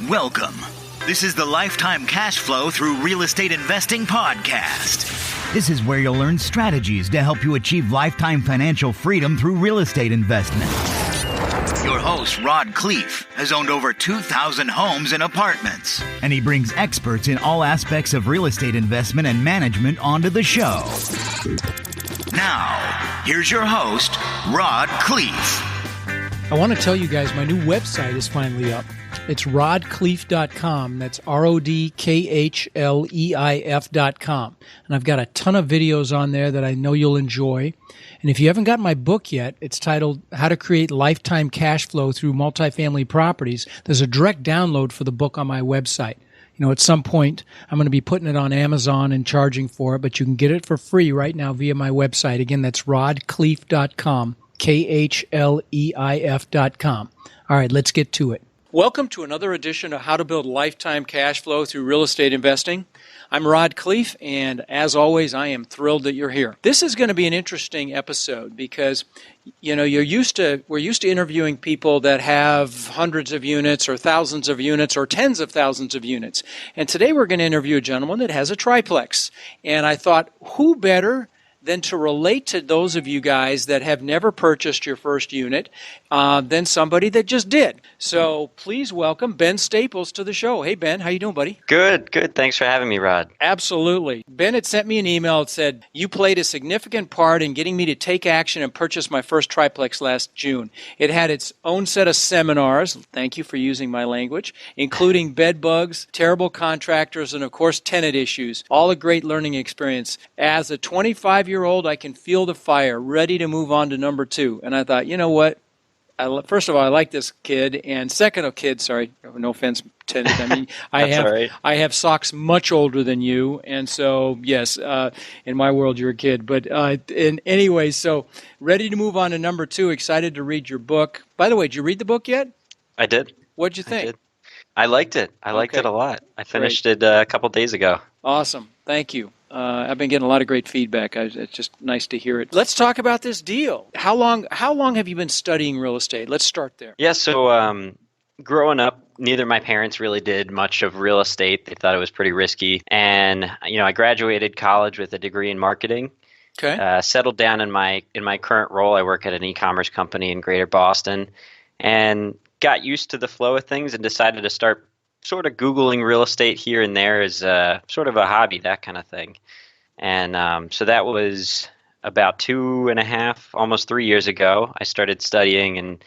Welcome. This is the Lifetime Cash Flow Through Real Estate Investing podcast. This is where you'll learn strategies to help you achieve lifetime financial freedom through real estate investment. Your host, Rod Khleif, has owned over 2,000 homes and apartments, and he brings experts in all aspects of real estate investment and management onto the show. Now, here's your host, Rod Khleif. I want to tell you guys my new website is finally up. It's rodkhleif.com. That's RODKHLEIF.com. And I've got a ton of videos on there that I know you'll enjoy. And if you haven't got my book yet, it's titled How to Create Lifetime Cash Flow Through Multifamily Properties. There's a direct download for the book on my website. You know, at some point, I'm going to be putting it on Amazon and charging for it, but you can get it for free right now via my website. Again, that's rodkhleif.com, KHLEIF.com. All right, let's get to it. Welcome to another edition of How to Build Lifetime Cash Flow Through Real Estate Investing. I'm Rod Khleif, and as always, I am thrilled that you're here. This is going to be an interesting episode because, you know, we're used to interviewing people that have hundreds of units or thousands of units or tens of thousands of units. And today we're going to interview a gentleman that has a triplex. And I thought, who better than to relate to those of you guys that have never purchased your first unit than somebody that just did. So please welcome Ben Staples to the show. Hey, Ben, how you doing, buddy? Good. Thanks for having me, Rod. Absolutely. Ben had sent me an email that said, you played a significant part in getting me to take action and purchase my first triplex last June. It had its own set of seminars, thank you for using my language, including bed bugs, terrible contractors, and of course tenant issues. All a great learning experience. As a 25-year-old, I can feel the fire, ready to move on to number two. And I thought, you know what? First of all, I like this kid, and second, no offense, tenant. I mean, I have socks much older than you, and so yes, in my world, you're a kid. But anyway, so ready to move on to number two. Excited to read your book. By the way, did you read the book yet? I did. What'd you think? I liked it. I liked it a lot. I finished it a couple days ago. Awesome. Thank you. I've been getting a lot of great feedback. It's just nice to hear it. Let's talk about this deal. How long have you been studying real estate? Let's start there. Yeah, so growing up, neither of my parents really did much of real estate. They thought it was pretty risky. And, you know, I graduated college with a degree in marketing. Okay. Settled down in my current role. I work at an e-commerce company in Greater Boston and got used to the flow of things and decided to start sort of Googling real estate here and there as sort of a hobby, that kind of thing. And so that was about 2.5, almost 3 years ago. I started studying and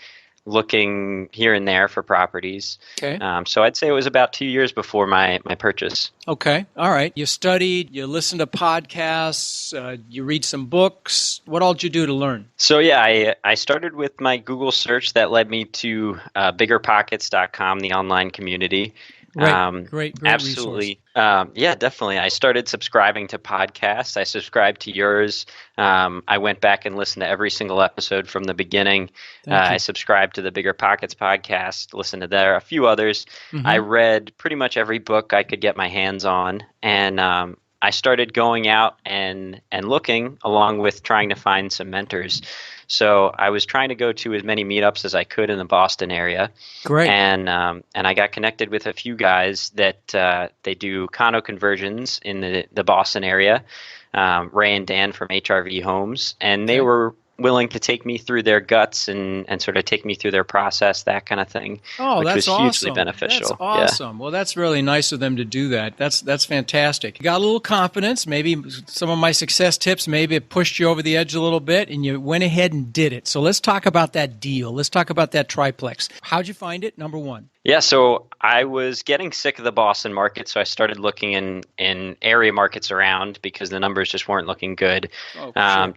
looking here and there for properties. Okay. So I'd say it was about 2 years before my purchase. Okay. All right. You studied, you listened to podcasts, you read some books. What all did you do to learn? So yeah, I started with my Google search that led me to biggerpockets.com, the online community. Right. Great absolutely. Yeah, definitely. I started subscribing to podcasts. I subscribed to yours. I went back and listened to every single episode from the beginning. I subscribed to the Bigger Pockets podcast, listened to there, a few others. Mm-hmm. I read pretty much every book I could get my hands on. And I started going out and looking along with trying to find some mentors. So I was trying to go to as many meetups as I could in the Boston area. Great. And I got connected with a few guys that they do condo conversions in the Boston area, Ray and Dan from HRV Homes. And they were willing to take me through their guts and sort of take me through their process, that kind of thing. Oh, which that's was awesome. Hugely beneficial. That's awesome. Yeah. Well, that's really nice of them to do that. That's fantastic. You got a little confidence. Maybe some of my success tips maybe it pushed you over the edge a little bit, and you went ahead and did it. So let's talk about that deal. Let's talk about that triplex. How'd you find it? Number one. Yeah, so I was getting sick of the Boston market, so I started looking in area markets around because the numbers just weren't looking good. Oh, sure.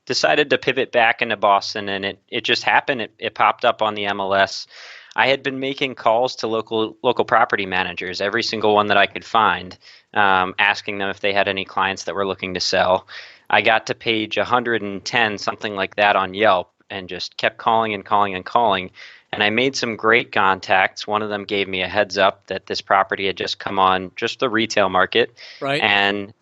Decided to pivot back into Boston, and it just happened. It popped up on the MLS. I had been making calls to local property managers, every single one that I could find, asking them if they had any clients that were looking to sell. I got to page 110, something like that, on Yelp, and just kept calling and calling and calling. And I made some great contacts. One of them gave me a heads up that this property had just come on just the retail market. Right. And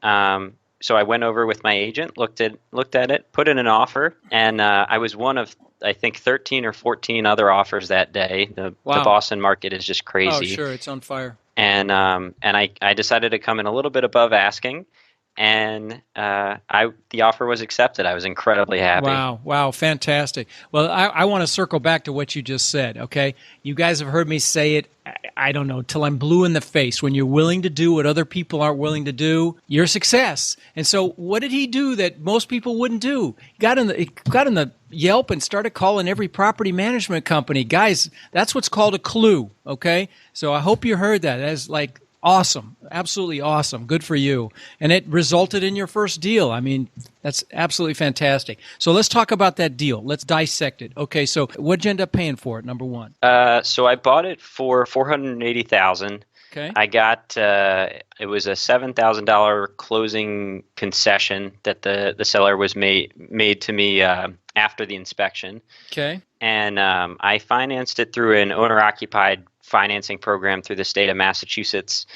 I went over with my agent, looked at it, put in an offer, and I was one of, I think, 13 or 14 other offers that day. The Boston market is just crazy. Oh, sure, it's on fire. And I decided to come in a little bit above asking, and the offer was accepted. I was incredibly happy. Wow, fantastic. Well, I want to circle back to what you just said, okay? You guys have heard me say it, I don't know, till I'm blue in the face. When you're willing to do what other people aren't willing to do, you're a success. And so what did he do that most people wouldn't do? He got in the Yelp and started calling every property management company. Guys, that's what's called a clue, okay? So I hope you heard that. That's like awesome. Absolutely awesome. Good for you. And it resulted in your first deal. I mean, that's absolutely fantastic. So let's talk about that deal. Let's dissect it. Okay, so what'd you end up paying for it, number one? So I bought it for $480,000. Okay. I got it was a $7,000 closing concession that the seller was made to me after the inspection. Okay. And I financed it through an owner-occupied financing program through the state of Massachusetts.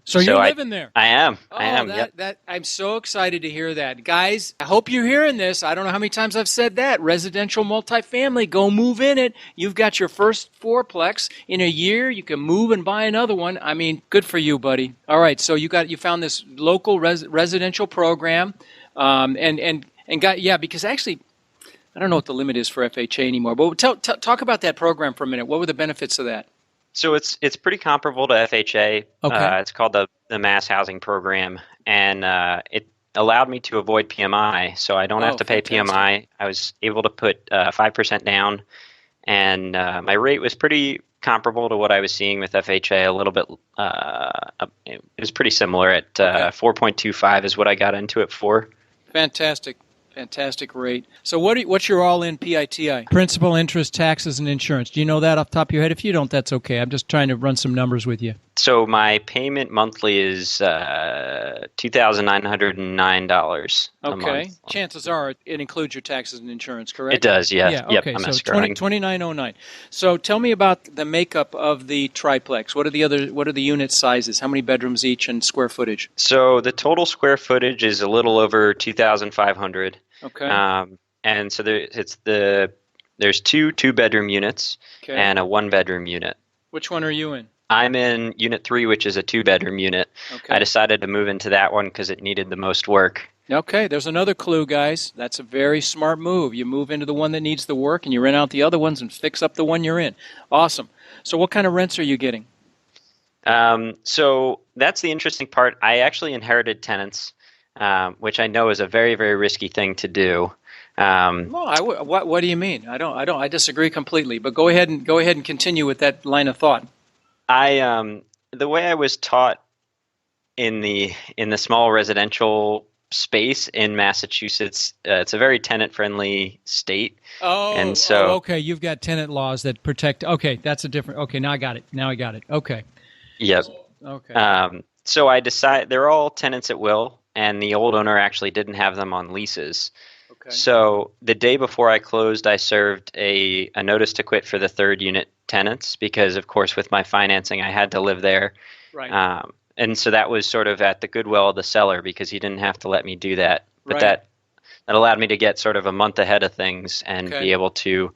So you're living there? I am. Yep. I'm so excited to hear that. Guys, I hope you're hearing this. I don't know how many times I've said that. Residential multifamily, go move in it. You've got your first fourplex. In a year, you can move and buy another one. I mean, good for you, buddy. All right, so you found this local residential program, because actually, I don't know what the limit is for FHA anymore. But talk about that program for a minute. What were the benefits of that? So it's pretty comparable to FHA. Okay. It's called the Mass Housing Program, and it allowed me to avoid PMI, so I don't have to pay fantastic. PMI. I was able to put 5% down, and my rate was pretty comparable to what I was seeing with FHA. A little bit, it was pretty similar at 4.25 is what I got into it for. Fantastic rate. So what's your all-in PITI? Principal, interest, taxes, and insurance. Do you know that off the top of your head? If you don't, that's okay. I'm just trying to run some numbers with you. So my payment monthly is $2,909 a month. Chances are it includes your taxes and insurance, correct? It does, yes. Yeah, okay. Yep, I'm So $2,909. So tell me about the makeup of the triplex. What are the unit sizes? How many bedrooms each and square footage? So the total square footage is a little over 2,500. Okay. And so there's two bedroom units and a one bedroom unit. Which one are you in? I'm in unit 3, which is a 2-bedroom unit. Okay. I decided to move into that one because it needed the most work. Okay, there's another clue, guys. That's a very smart move. You move into the one that needs the work, and you rent out the other ones and fix up the one you're in. Awesome. So what kind of rents are you getting? So that's the interesting part. I actually inherited tenants, which I know is a very, very risky thing to do. What do you mean? I disagree completely. But go ahead and continue with that line of thought. The way I was taught in the small residential space in Massachusetts, it's a very tenant-friendly state. And so okay, you've got tenant laws that protect. Okay, that's a different. Okay, now I got it. Okay. Yep. Okay. So I decided they're all tenants at will, and the old owner actually didn't have them on leases. Okay. So the day before I closed, I served a notice to quit for the third unit tenants because, of course, with my financing, I had to live there. Right. And so that was sort of at the goodwill of the seller because he didn't have to let me do that. But that allowed me to get sort of a month ahead of things and be able to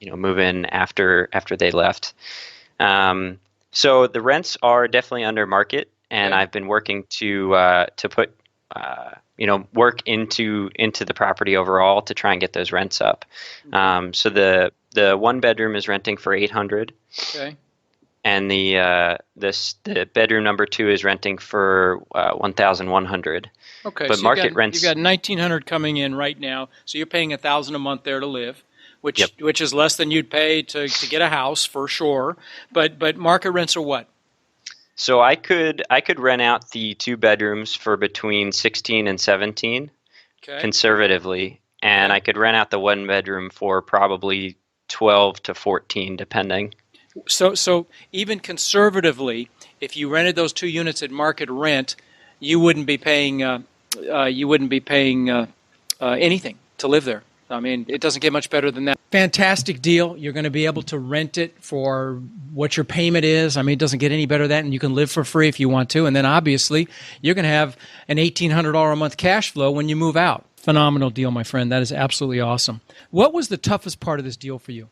move in after they left. So the rents are definitely under market, and I've been working to put work into the property overall to try and get those rents up. So the one bedroom is renting for $800. Okay. And the bedroom number 2 is renting for $1,100. Okay. But so market rents. You've got $1,900 coming in right now, so you're paying $1,000 a month there to live, which is less than you'd pay to get a house for sure. But market rents are what? So I could rent out the 2 bedrooms for between 16 and 17, conservatively, and I could rent out the 1 bedroom for probably 12 to 14, depending. So even conservatively, if you rented those 2 units at market rent, you wouldn't be paying anything to live there. I mean, it doesn't get much better than that. Fantastic deal. You're going to be able to rent it for what your payment is. I mean, it doesn't get any better than that, and you can live for free if you want to. And then obviously, you're going to have an $1,800 a month cash flow when you move out. Phenomenal deal, my friend. That is absolutely awesome. What was the toughest part of this deal for you?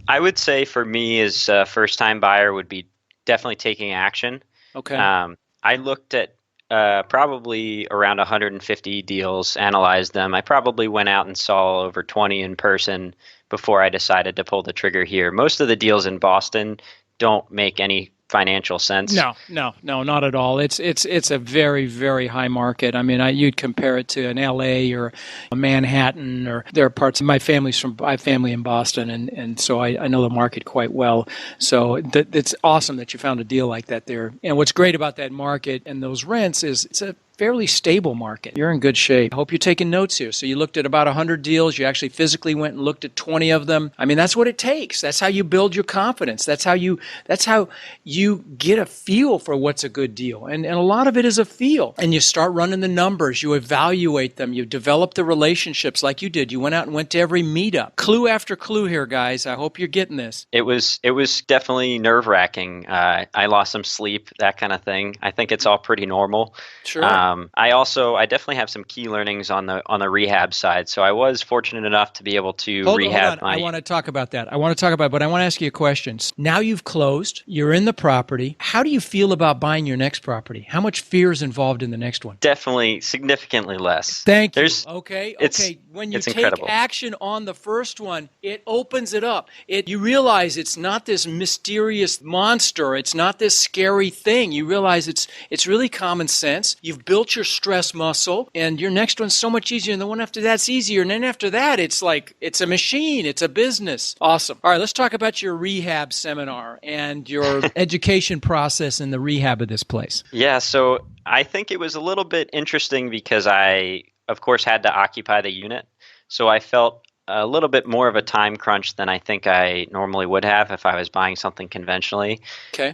I would say for me as a first-time buyer would be definitely taking action. Okay. I looked at probably around 150 deals, analyzed them. I probably went out and saw over 20 in person before I decided to pull the trigger here. Most of the deals in Boston don't make any financial sense. No, not at all. It's a very, very high market. I mean, you'd compare it to an LA or a Manhattan, or there are parts of my family in Boston, and so I know the market quite well. So it's awesome that you found a deal like that there. And what's great about that market and those rents is it's a fairly stable market. You're in good shape. I hope you're taking notes here. So you looked at about 100 deals. You actually physically went and looked at 20 of them. I mean, that's what it takes. That's how you build your confidence. That's how you get a feel for what's a good deal. And a lot of it is a feel. And you start running the numbers. You evaluate them. You develop the relationships like you did. You went out and went to every meetup. Clue after clue here, guys. I hope you're getting this. It was definitely nerve-wracking. I lost some sleep, that kind of thing. I think it's all pretty normal. Sure. I definitely have some key learnings on the rehab side. So I was fortunate enough to be able to rehab. Hold on. I want to talk about that. But I want to ask you a question. Now you've closed. You're in the property. How do you feel about buying your next property? How much fear is involved in the next one? Definitely significantly less. Thank you. Okay. When you take incredible action on the first one, it opens it up. You realize it's not this mysterious monster. It's not this scary thing. You realize it's really common sense. You've built your stress muscle, and your next one's so much easier, and the one after that's easier, and then after that, it's like it's a machine. It's a business. Awesome. All right, let's talk about your rehab seminar and your education process in the rehab of this place. Yeah, so I think it was a little bit interesting because I, of course, had to occupy the unit. So I felt a little bit more of a time crunch than I think I normally would have if I was buying something conventionally. Okay.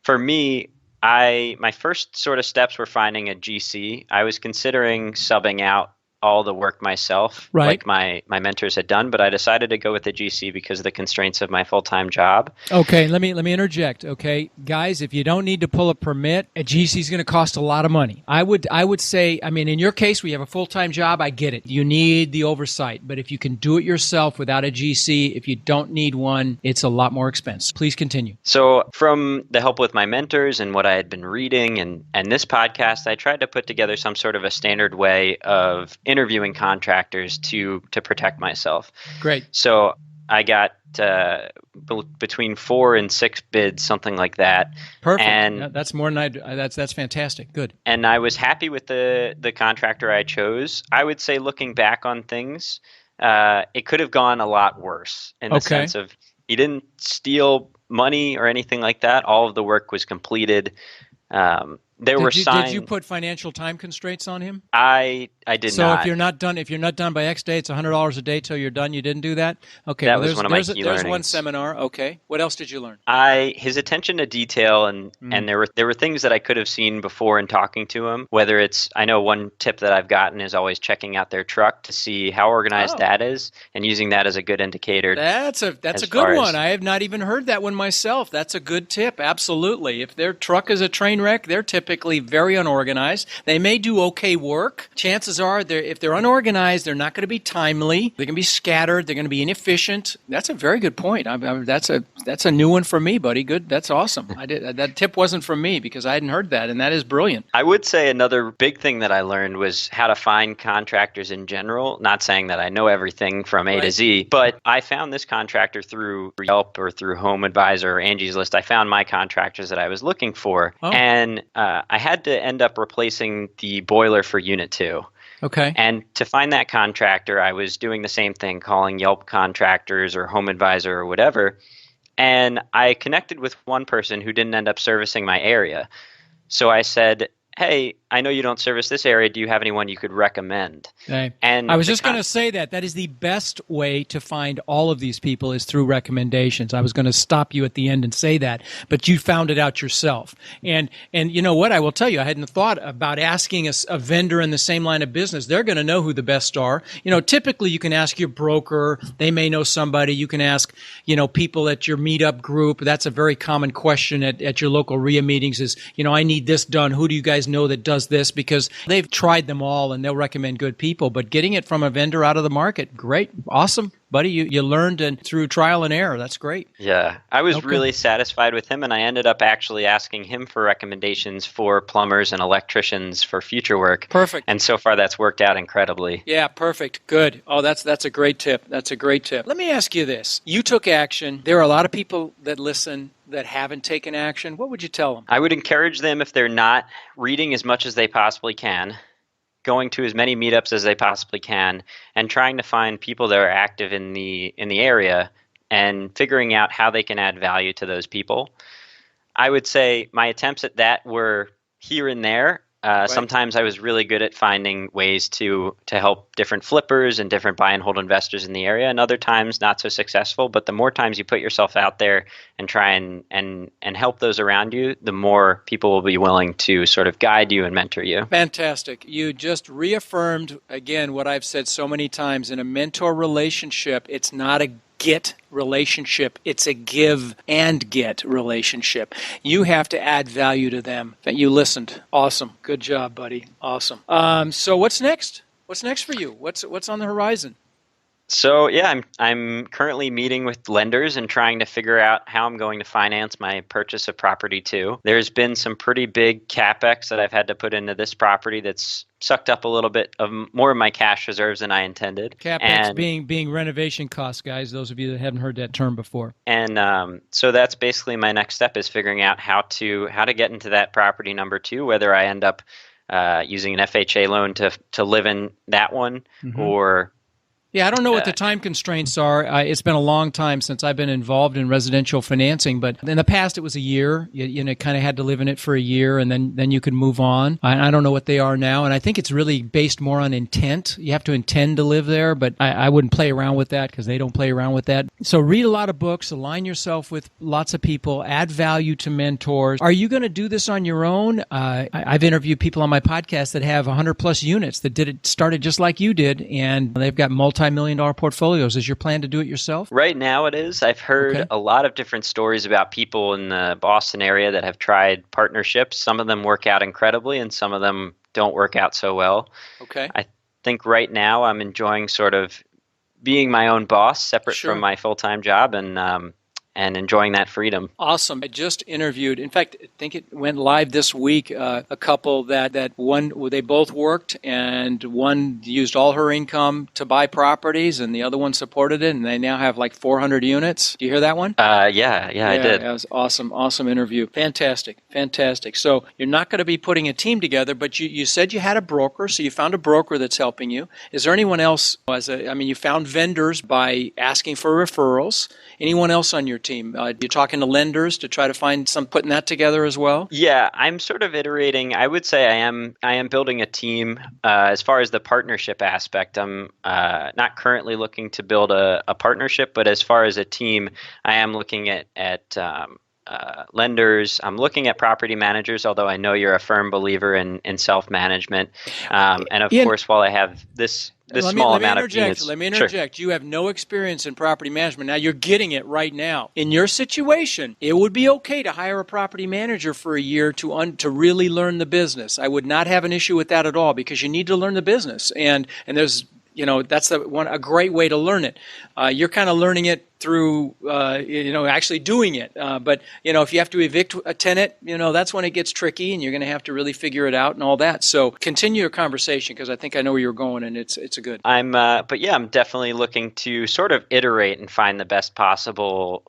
For me, my first sort of steps were finding a GC. I was considering subbing out all the work myself, right, like my mentors had done, but I decided to go with the GC because of the constraints of my full-time job. Okay, let me interject. Okay, guys, if you don't need to pull a permit, a GC is going to cost a lot of money. I would say, I mean, in your case, we have a full-time job. I get it. You need the oversight, but if you can do it yourself without a GC, if you don't need one, it's a lot more expensive. Please continue. So from the help with my mentors and what I had been reading and this podcast, I tried to put together some sort of a standard way of interviewing contractors to protect myself. Great. So I got between 4 and 6 bids, something like that. Perfect. And that's more than that's fantastic. Good. And I was happy with the contractor I chose. I would say, looking back on things, it could have gone a lot worse in the sense of he didn't steal money or anything like that. All of the work was completed. Did you put financial time constraints on him? I did so not. So if you're not done by X day, it's $100 a day till you're done. You didn't do that? Okay. That was one of my key learnings. There's one seminar. Okay. What else did you learn? His attention to detail and there were things that I could have seen before in talking to him. Whether it's, I know one tip that I've gotten is always checking out their truck to see how organized that is and using that as a good indicator. That's a good one. I have not even heard that one myself. That's a good tip. Absolutely. If their truck is a train wreck, they're typically very unorganized. They may do okay work. Chances are, if they're unorganized, they're not going to be timely. They're going to be scattered. They're going to be inefficient. That's a very good point. That's a new one for me, buddy. Good. That's awesome. That tip wasn't from me because I hadn't heard that, and that is brilliant. I would say another big thing that I learned was how to find contractors in general. Not saying that I know everything from A to Z, but I found this contractor through Yelp or through Home Advisor or Angie's List. I found my contractors that I was looking for, and I had to end up replacing the boiler for Unit 2. Okay. And to find that contractor, I was doing the same thing, calling Yelp contractors or Home Advisor or whatever. And I connected with one person who didn't end up servicing my area. So I said, hey, I know you don't service this area. Do you have anyone you could recommend? Okay. And I was just going to say that is the best way to find all of these people is through recommendations. I was going to stop you at the end and say that, but you found it out yourself. And you know what? I will tell you, I hadn't thought about asking a vendor in the same line of business. They're going to know who the best are. Typically you can ask your broker. They may know somebody. You can ask, people at your meetup group. That's a very common question at your local RIA meetings is, I need this done. Who do you guys know that does this? Because they've tried them all and they'll recommend good people. But getting it from a vendor out of the market, great, awesome. Buddy, you learned through trial and error. That's great. Yeah, I was really satisfied with him, and I ended up actually asking him for recommendations for plumbers and electricians for future work. Perfect. And so far, that's worked out incredibly. Yeah, perfect. Good. Oh, that's a great tip. That's a great tip. Let me ask you this. You took action. There are a lot of people that listen that haven't taken action. What would you tell them? I would encourage them, if they're not reading as much as they possibly can, going to as many meetups as they possibly can, and trying to find people that are active in the area and figuring out how they can add value to those people. I would say my attempts at that were here and there. Right. Sometimes I was really good at finding ways to help different flippers and different buy and hold investors in the area, and other times not so successful. But the more times you put yourself out there and try and help those around you, the more people will be willing to sort of guide you and mentor you. Fantastic. You just reaffirmed, again, what I've said so many times. In a mentor relationship, it's not a get relationship. It's a give and get relationship. You have to add value to them. You listened. Awesome. Good job, buddy. Awesome. So what's next? What's next for you? What's on the horizon? So yeah, I'm currently meeting with lenders and trying to figure out how I'm going to finance my purchase of property 2. There's been some pretty big capex that I've had to put into this property that's sucked up a little bit of more of my cash reserves than I intended. Capex being renovation costs, guys. Those of you that haven't heard that term before. And so that's basically my next step, is figuring out how to get into that property number 2, whether I end up using an FHA loan to live in that one, or yeah, I don't know what the time constraints are. It's been a long time since I've been involved in residential financing, but in the past it was a year. You kind of had to live in it for a year, and then you could move on. I don't know what they are now, and I think it's really based more on intent. You have to intend to live there, but I wouldn't play around with that because they don't play around with that. So read a lot of books, align yourself with lots of people, add value to mentors. Are you going to do this on your own? I've interviewed people on my podcast that have 100-plus units that started just like you did, and they've got multi-million-dollar portfolios. Is your plan to do it yourself? Right now it is. I've heard a lot of different stories about people in the Boston area that have tried partnerships. Some of them work out incredibly, and some of them don't work out so well. Okay. I think right now I'm enjoying sort of being my own boss, separate from my full-time job, and enjoying that freedom. Awesome. I just interviewed, in fact, I think it went live this week, a couple that one, they both worked, and one used all her income to buy properties, and the other one supported it, and they now have like 400 units. Do you hear that one? Yeah, I did. That was awesome. Awesome interview. Fantastic. So you're not going to be putting a team together, but you said you had a broker, so you found a broker that's helping you. Is there anyone else, you found vendors by asking for referrals. Anyone else on your team? You're talking to lenders to try to find putting that together as well? Yeah, I'm sort of iterating. I would say I am building a team. As far as the partnership aspect, I'm not currently looking to build a partnership, but as far as a team, I am looking at lenders. I'm looking at property managers, although I know you're a firm believer in self-management. And of course, while I have this small amount of units. Let me interject. Sure. You have no experience in property management. Now, you're getting it right now. In your situation, it would be okay to hire a property manager for a year to really learn the business. I would not have an issue with that at all, because you need to learn the business. And there's, that's a great way to learn it. You're kind of learning it through, actually doing it. But if you have to evict a tenant, that's when it gets tricky, and you're going to have to really figure it out and all that. So continue your conversation, because I think I know where you're going, and it's a good. I'm definitely looking to sort of iterate and find the best possible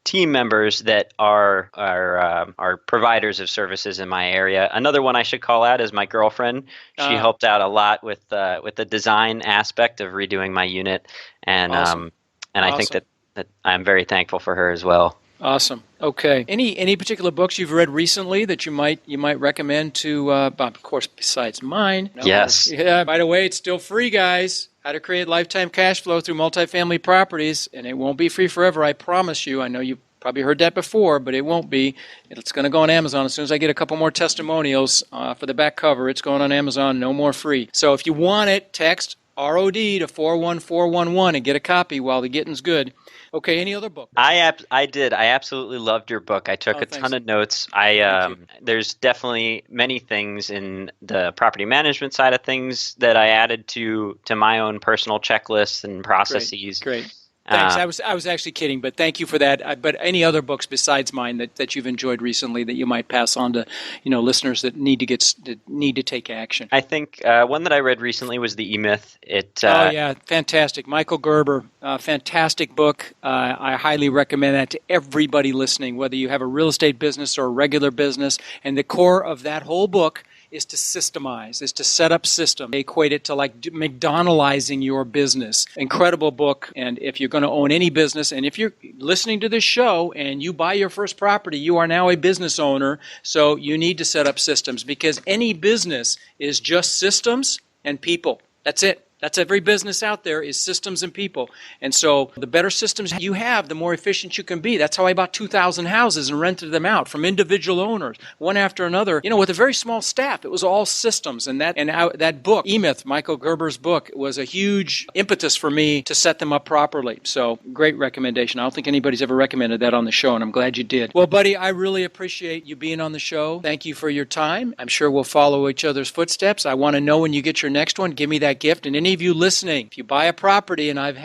team members that are providers of services in my area. Another one I should call out is my girlfriend. She helped out a lot with the design aspect of redoing my unit, and awesome. I think that I'm very thankful for her as well. Awesome. Okay. Any particular books you've read recently that you might recommend to, of course, besides mine? No. Yes. Yeah. By the way, it's still free, guys. How to create lifetime cash flow through multifamily properties, and it won't be free forever. I promise you. I know you probably heard that before, but it won't be. It's going to go on Amazon as soon as I get a couple more testimonials for the back cover. It's going on Amazon. No more free. So if you want it, text ROD to 41411 and get a copy while the getting's good. Okay, any other book? I did. I absolutely loved your book. I took a ton of notes. There's definitely many things in the property management side of things that I added to my own personal checklists and processes. Great. Thanks. I was actually kidding, but thank you for that. But any other books besides mine that you've enjoyed recently that you might pass on to listeners that need to take action? I think one that I read recently was The E-Myth. Fantastic. Michael Gerber, fantastic book. I highly recommend that to everybody listening, whether you have a real estate business or a regular business. And the core of that whole book is to systemize, is to set up systems. They equate it to like McDonaldizing your business. Incredible book. And if you're going to own any business, and if you're listening to this show and you buy your first property, you are now a business owner. So you need to set up systems, because any business is just systems and people. That's it. That's every business out there is systems and people. And so the better systems you have, the more efficient you can be. That's how I bought 2,000 houses and rented them out from individual owners, one after another, with a very small staff. It was all systems. And that book, E-Myth, Michael Gerber's book, was a huge impetus for me to set them up properly. So great recommendation. I don't think anybody's ever recommended that on the show, and I'm glad you did. Well, buddy, I really appreciate you being on the show. Thank you for your time. I'm sure we'll follow each other's footsteps. I want to know when you get your next one. Give me that gift. And any of you listening, if you buy a property and I've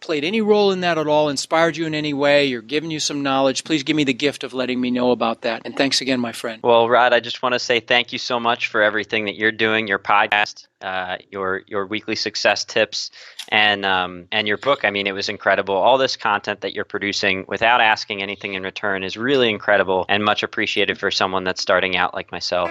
played any role in that at all, inspired you in any way, or given you some knowledge, please give me the gift of letting me know about that. And thanks again, my friend. Well, Rod, I just want to say thank you so much for everything that you're doing, your podcast, your weekly success tips, and your book. I mean, it was incredible. All this content that you're producing without asking anything in return is really incredible and much appreciated for someone that's starting out like myself.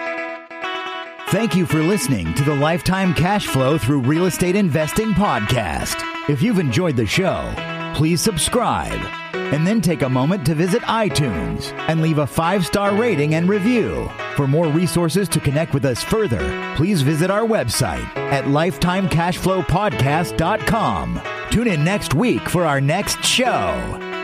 Thank you for listening to the Lifetime Cash Flow Through Real Estate Investing podcast. If you've enjoyed the show, please subscribe and then take a moment to visit iTunes and leave a 5-star rating and review. For more resources to connect with us further, please visit our website at lifetimecashflowpodcast.com. Tune in next week for our next show.